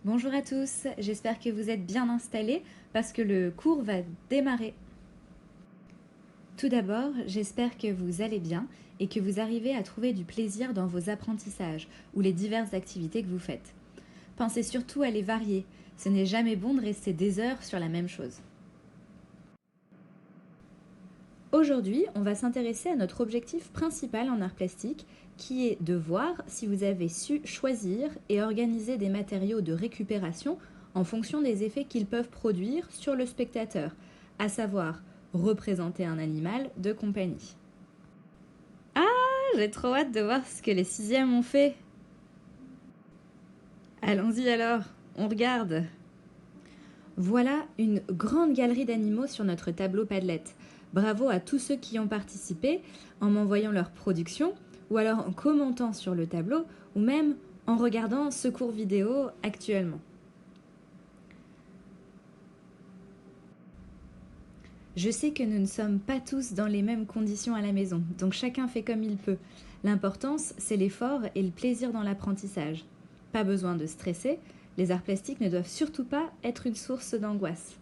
Bonjour à tous, j'espère que vous êtes bien installés parce que le cours va démarrer. Tout d'abord, j'espère que vous allez bien et que vous arrivez à trouver du plaisir dans vos apprentissages ou les diverses activités que vous faites. Pensez surtout à les varier, ce n'est jamais bon de rester des heures sur la même chose. Aujourd'hui, on va s'intéresser à notre objectif principal en art plastique, qui est de voir si vous avez su choisir et organiser des matériaux de récupération en fonction des effets qu'ils peuvent produire sur le spectateur, à savoir représenter un animal de compagnie. Ah, j'ai trop hâte de voir ce que les sixièmes ont fait. Allons-y alors, on regarde. Voilà une grande galerie d'animaux sur notre tableau Padlet. Bravo à tous ceux qui y ont participé en m'envoyant leur production ou alors en commentant sur le tableau ou même en regardant ce cours vidéo actuellement. Je sais que nous ne sommes pas tous dans les mêmes conditions à la maison, donc chacun fait comme il peut. L'importance, c'est l'effort et le plaisir dans l'apprentissage. Pas besoin de stresser, les arts plastiques ne doivent surtout pas être une source d'angoisse.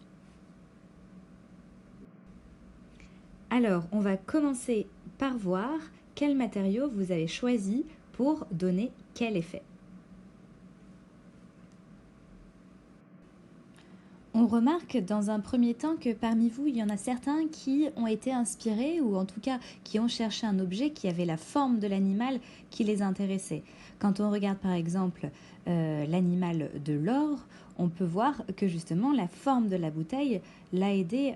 Alors, on va commencer par voir quel matériau vous avez choisi pour donner quel effet. On remarque dans un premier temps que parmi vous, il y en a certains qui ont été inspirés ou en tout cas qui ont cherché un objet qui avait la forme de l'animal qui les intéressait. Quand on regarde par exemple l'animal de l'or, on peut voir que justement la forme de la bouteille l'a aidé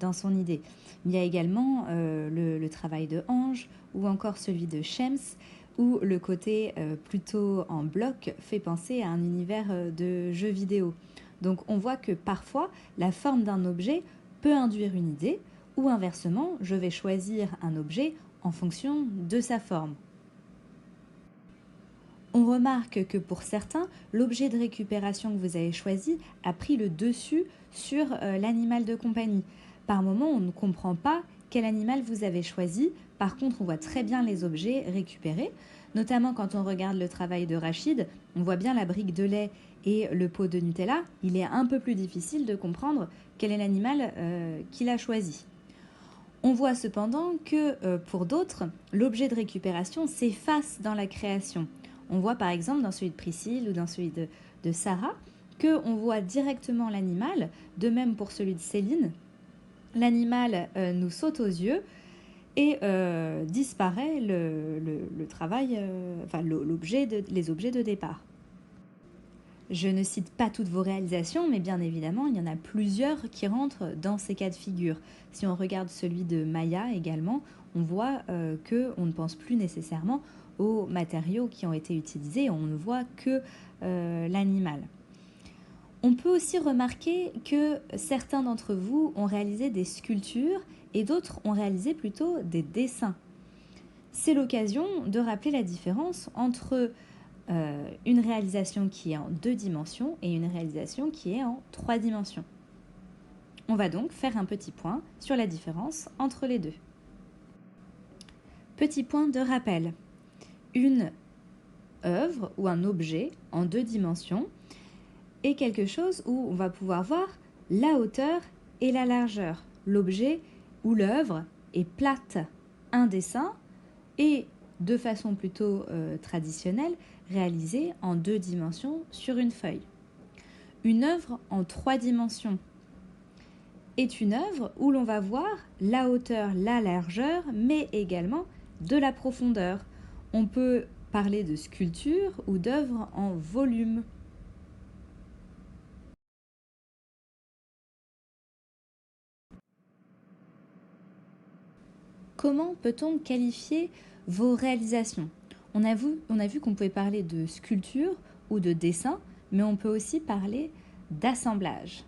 dans son idée. Il y a également le travail de Ange ou encore celui de Shems où le côté plutôt en bloc fait penser à un univers de jeux vidéo. Donc on voit que parfois la forme d'un objet peut induire une idée ou inversement, je vais choisir un objet en fonction de sa forme. On remarque que pour certains, l'objet de récupération que vous avez choisi a pris le dessus sur l'animal de compagnie. Par moment, on ne comprend pas quel animal vous avez choisi. Par contre, on voit très bien les objets récupérés, notamment quand on regarde le travail de Rachid. On voit bien la brique de lait et le pot de Nutella. Il est un peu plus difficile de comprendre quel est l'animal qu'il a choisi. On voit cependant que pour d'autres, l'objet de récupération s'efface dans la création. On voit par exemple dans celui de Priscille ou dans celui de Sarah qu'on voit directement l'animal, de même pour celui de Céline. L'animal nous saute aux yeux et disparaît le travail, les objets de départ. Je ne cite pas toutes vos réalisations, mais bien évidemment, il y en a plusieurs qui rentrent dans ces cas de figure. Si on regarde celui de Maya également, on voit qu'on ne pense plus nécessairement aux matériaux qui ont été utilisés, on ne voit que l'animal. On peut aussi remarquer que certains d'entre vous ont réalisé des sculptures et d'autres ont réalisé plutôt des dessins. C'est l'occasion de rappeler la différence entre une réalisation qui est en 2 dimensions et une réalisation qui est en 3 dimensions. On va donc faire un petit point sur la différence entre les deux. Petit point de rappel. Une œuvre ou un objet en 2 dimensions est quelque chose où on va pouvoir voir la hauteur et la largeur. L'objet ou l'œuvre est plate. Un dessin est de façon plutôt traditionnelle réalisée en 2 dimensions sur une feuille. Une œuvre en 3 dimensions est une œuvre où l'on va voir la hauteur, la largeur, mais également de la profondeur. On peut parler de sculpture ou d'œuvre en volume. Comment peut-on qualifier vos réalisations ? On a vu qu'on pouvait parler de sculpture ou de dessin, mais on peut aussi parler d'assemblage.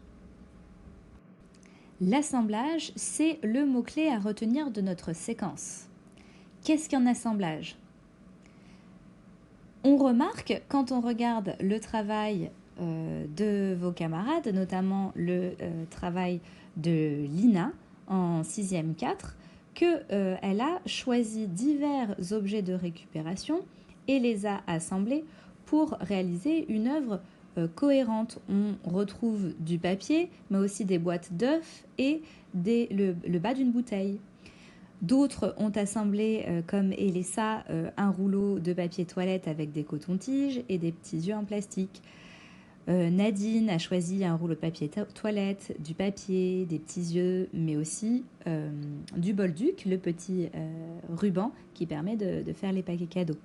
L'assemblage, c'est le mot-clé à retenir de notre séquence. Qu'est-ce qu'un assemblage ? On remarque, quand on regarde le travail de vos camarades, notamment le travail de Lina en 6e 4, qu'elle a choisi divers objets de récupération et les a assemblés pour réaliser une œuvre cohérentes. On retrouve du papier, mais aussi des boîtes d'œufs et le bas d'une bouteille. D'autres ont assemblé, comme Elessa, un rouleau de papier toilette avec des cotons-tiges et des petits yeux en plastique. Nadine a choisi un rouleau de papier toilette, du papier, des petits yeux, mais aussi du Bolduc, le petit ruban qui permet de faire les paquets cadeaux.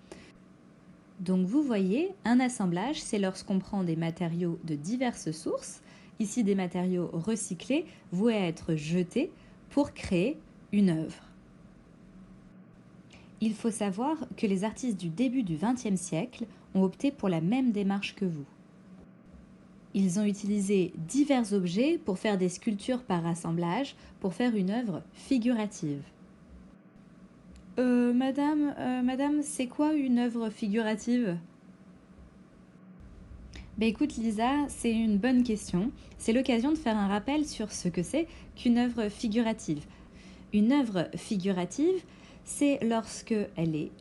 Donc vous voyez, un assemblage, c'est lorsqu'on prend des matériaux de diverses sources, ici des matériaux recyclés, voués à être jetés pour créer une œuvre. Il faut savoir que les artistes du début du XXe siècle ont opté pour la même démarche que vous. Ils ont utilisé divers objets pour faire des sculptures par assemblage, pour faire une œuvre figurative. Madame, c'est quoi une œuvre figurative ? Écoute Lisa, c'est une bonne question. C'est l'occasion de faire un rappel sur ce que c'est qu'une œuvre figurative. Une œuvre figurative, c'est lorsque elle est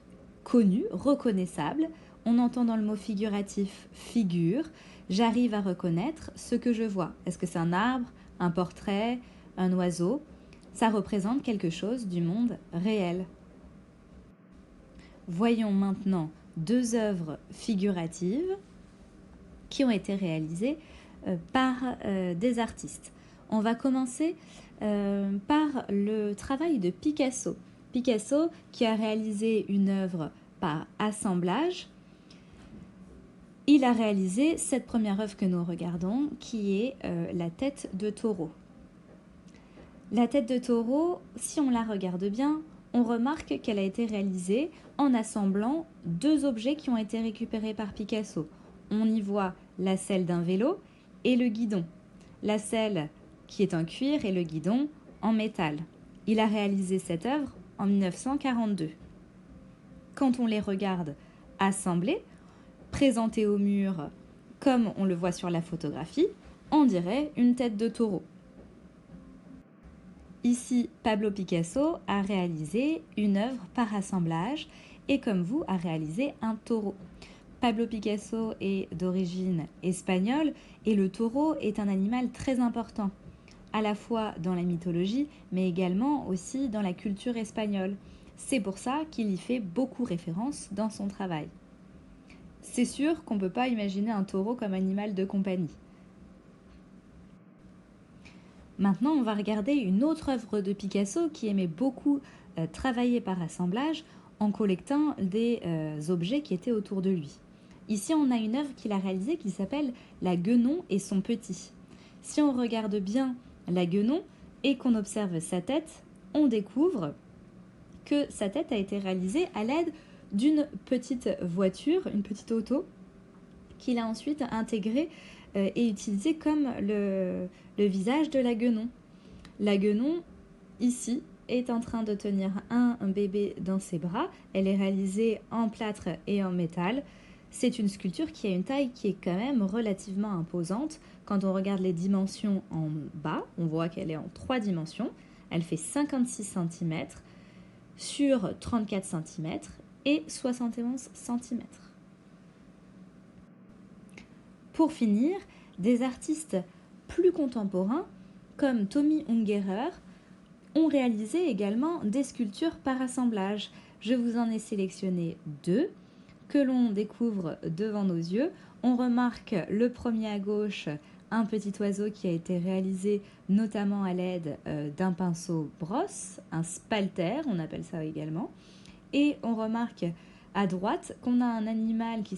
connue, reconnaissable. On entend dans le mot figuratif figure. J'arrive à reconnaître ce que je vois. Est-ce que c'est un arbre, un portrait, un oiseau ? Ça représente quelque chose du monde réel. Voyons maintenant 2 œuvres figuratives qui ont été réalisées par des artistes. On va commencer par le travail de Picasso. Picasso qui a réalisé une œuvre par assemblage. Il a réalisé cette première œuvre que nous regardons qui est la tête de taureau. La tête de taureau, si on la regarde bien, on remarque qu'elle a été réalisée en assemblant 2 objets qui ont été récupérés par Picasso. On y voit la selle d'un vélo et le guidon. La selle qui est en cuir et le guidon en métal. Il a réalisé cette œuvre en 1942. Quand on les regarde assemblés, présentés au mur comme on le voit sur la photographie, on dirait une tête de taureau. Ici, Pablo Picasso a réalisé une œuvre par assemblage et comme vous, a réalisé un taureau. Pablo Picasso est d'origine espagnole et le taureau est un animal très important, à la fois dans la mythologie, mais également aussi dans la culture espagnole. C'est pour ça qu'il y fait beaucoup référence dans son travail. C'est sûr qu'on ne peut pas imaginer un taureau comme animal de compagnie. Maintenant, on va regarder une autre œuvre de Picasso qui aimait beaucoup travailler par assemblage en collectant des objets qui étaient autour de lui. Ici, on a une œuvre qu'il a réalisée qui s'appelle La Guenon et son petit. Si on regarde bien la Guenon et qu'on observe sa tête, on découvre que sa tête a été réalisée à l'aide d'une petite voiture, une petite auto, qu'il a ensuite intégrée et utilisée comme le visage de la Guenon. La Guenon, ici, est en train de tenir un bébé dans ses bras. Elle est réalisée en plâtre et en métal. C'est une sculpture qui a une taille qui est quand même relativement imposante. Quand on regarde les dimensions en bas, on voit qu'elle est en 3 dimensions. Elle fait 56 cm sur 34 cm et 71 cm. Pour finir, des artistes plus contemporains, comme Tommy Ungerer, ont réalisé également des sculptures par assemblage. Je vous en ai sélectionné 2 que l'on découvre devant nos yeux. On remarque le premier à gauche, un petit oiseau qui a été réalisé notamment à l'aide d'un pinceau brosse, un spalter, on appelle ça également. Et on remarque à droite qu'on a un animal qui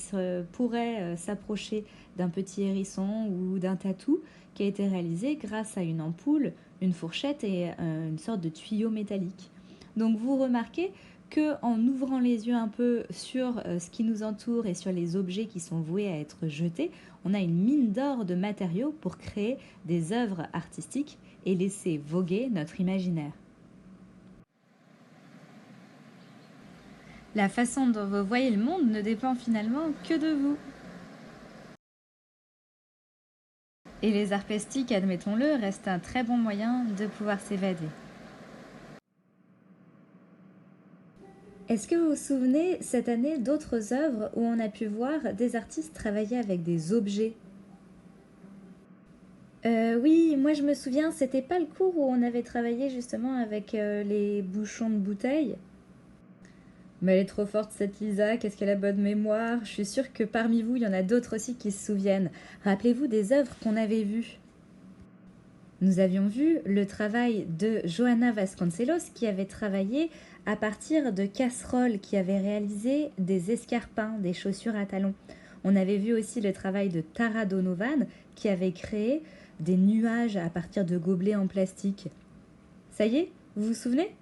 pourrait s'approcher d'un petit hérisson ou d'un tatou qui a été réalisé grâce à une ampoule, une fourchette et une sorte de tuyau métallique. Donc vous remarquez qu'en ouvrant les yeux un peu sur ce qui nous entoure et sur les objets qui sont voués à être jetés, on a une mine d'or de matériaux pour créer des œuvres artistiques et laisser voguer notre imaginaire. La façon dont vous voyez le monde ne dépend finalement que de vous. Et les arts plastiques, admettons-le, restent un très bon moyen de pouvoir s'évader. Est-ce que vous vous souvenez cette année d'autres œuvres où on a pu voir des artistes travailler avec des objets ? Oui, moi je me souviens, c'était pas le cours où on avait travaillé justement avec les bouchons de bouteilles. Mais elle est trop forte cette Lisa, qu'est-ce qu'elle a bonne mémoire. Je suis sûre que parmi vous, il y en a d'autres aussi qui se souviennent. Rappelez-vous des œuvres qu'on avait vues. Nous avions vu le travail de Johanna Vasconcelos qui avait travaillé à partir de casseroles, qui avait réalisé des escarpins, des chaussures à talons. On avait vu aussi le travail de Tara Donovan qui avait créé des nuages à partir de gobelets en plastique. Ça y est, vous vous souvenez ?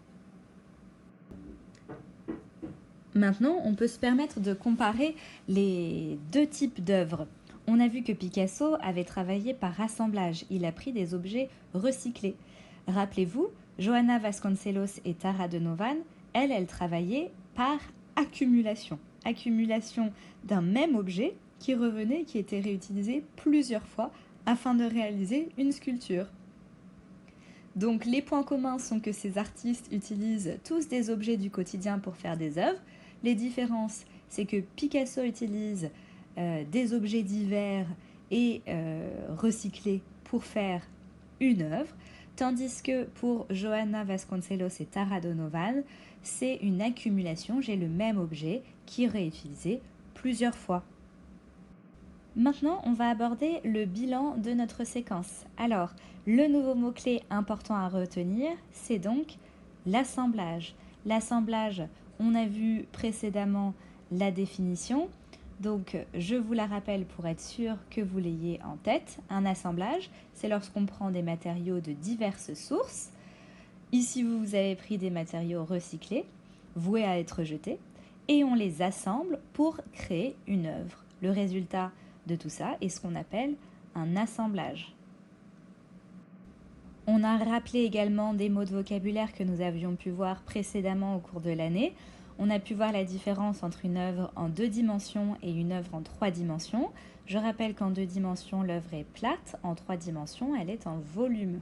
Maintenant, on peut se permettre de comparer les deux types d'œuvres. On a vu que Picasso avait travaillé par assemblage. Il a pris des objets recyclés. Rappelez-vous, Johanna Vasconcelos et Tara Donovan, elles travaillaient par accumulation. Accumulation d'un même objet qui revenait, qui était réutilisé plusieurs fois afin de réaliser une sculpture. Donc les points communs sont que ces artistes utilisent tous des objets du quotidien pour faire des œuvres. Les différences, c'est que Picasso utilise des objets divers et recyclés pour faire une œuvre, tandis que pour Johanna Vasconcelos et Tara Donovan, c'est une accumulation, j'ai le même objet qui est réutilisé plusieurs fois. Maintenant, on va aborder le bilan de notre séquence. Alors, le nouveau mot-clé important à retenir, c'est donc l'assemblage. L'assemblage, on a vu précédemment la définition, donc je vous la rappelle pour être sûr que vous l'ayez en tête. Un assemblage, c'est lorsqu'on prend des matériaux de diverses sources. Ici, vous avez pris des matériaux recyclés, voués à être jetés, et on les assemble pour créer une œuvre. Le résultat de tout ça est ce qu'on appelle un assemblage. On a rappelé également des mots de vocabulaire que nous avions pu voir précédemment au cours de l'année. On a pu voir la différence entre une œuvre en 2 dimensions et une œuvre en 3 dimensions. Je rappelle qu'en 2 dimensions, l'œuvre est plate, en 3 dimensions, elle est en volume.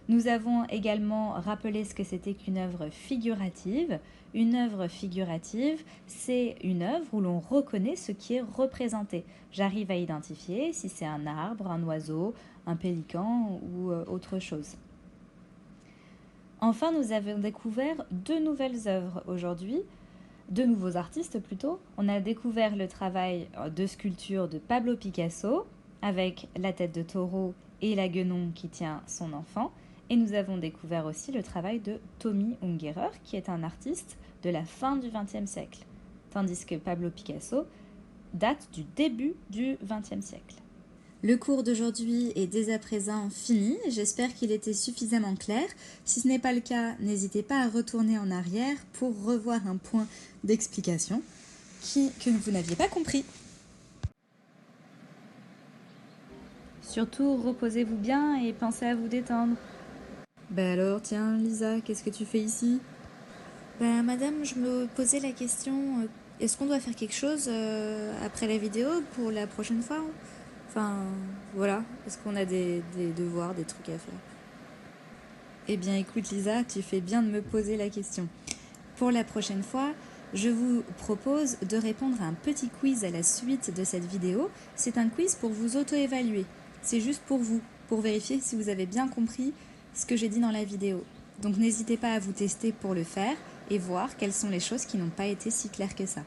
Nous avons également rappelé ce que c'était qu'une œuvre figurative. Une œuvre figurative, c'est une œuvre où l'on reconnaît ce qui est représenté. J'arrive à identifier si c'est un arbre, un oiseau, un pélican ou autre chose. Enfin, nous avons découvert 2 nouvelles œuvres aujourd'hui, 2 nouveaux artistes plutôt. On a découvert le travail de sculpture de Pablo Picasso avec la tête de taureau et la guenon qui tient son enfant. Et nous avons découvert aussi le travail de Tommy Ungerer, qui est un artiste de la fin du XXe siècle, tandis que Pablo Picasso date du début du XXe siècle. Le cours d'aujourd'hui est dès à présent fini. J'espère qu'il était suffisamment clair. Si ce n'est pas le cas, n'hésitez pas à retourner en arrière pour revoir un point d'explication que vous n'aviez pas compris. Surtout, reposez-vous bien et pensez à vous détendre. Bah alors, tiens, Lisa, qu'est-ce que tu fais ici ? Bah, madame, je me posais la question, est-ce qu'on doit faire quelque chose après la vidéo pour la prochaine fois ? Enfin, voilà, est-ce qu'on a des devoirs, des trucs à faire ? Eh bien, écoute, Lisa, tu fais bien de me poser la question. Pour la prochaine fois, je vous propose de répondre à un petit quiz à la suite de cette vidéo. C'est un quiz pour vous auto-évaluer. C'est juste pour vous, pour vérifier si vous avez bien compris ce que j'ai dit dans la vidéo. Donc n'hésitez pas à vous tester pour le faire et voir quelles sont les choses qui n'ont pas été si claires que ça.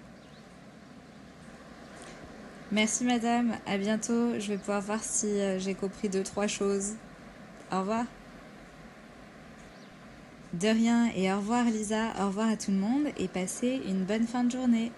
Merci madame, à bientôt. Je vais pouvoir voir si j'ai compris 2-3 choses. Au revoir. De rien et au revoir Lisa, au revoir à tout le monde et passez une bonne fin de journée.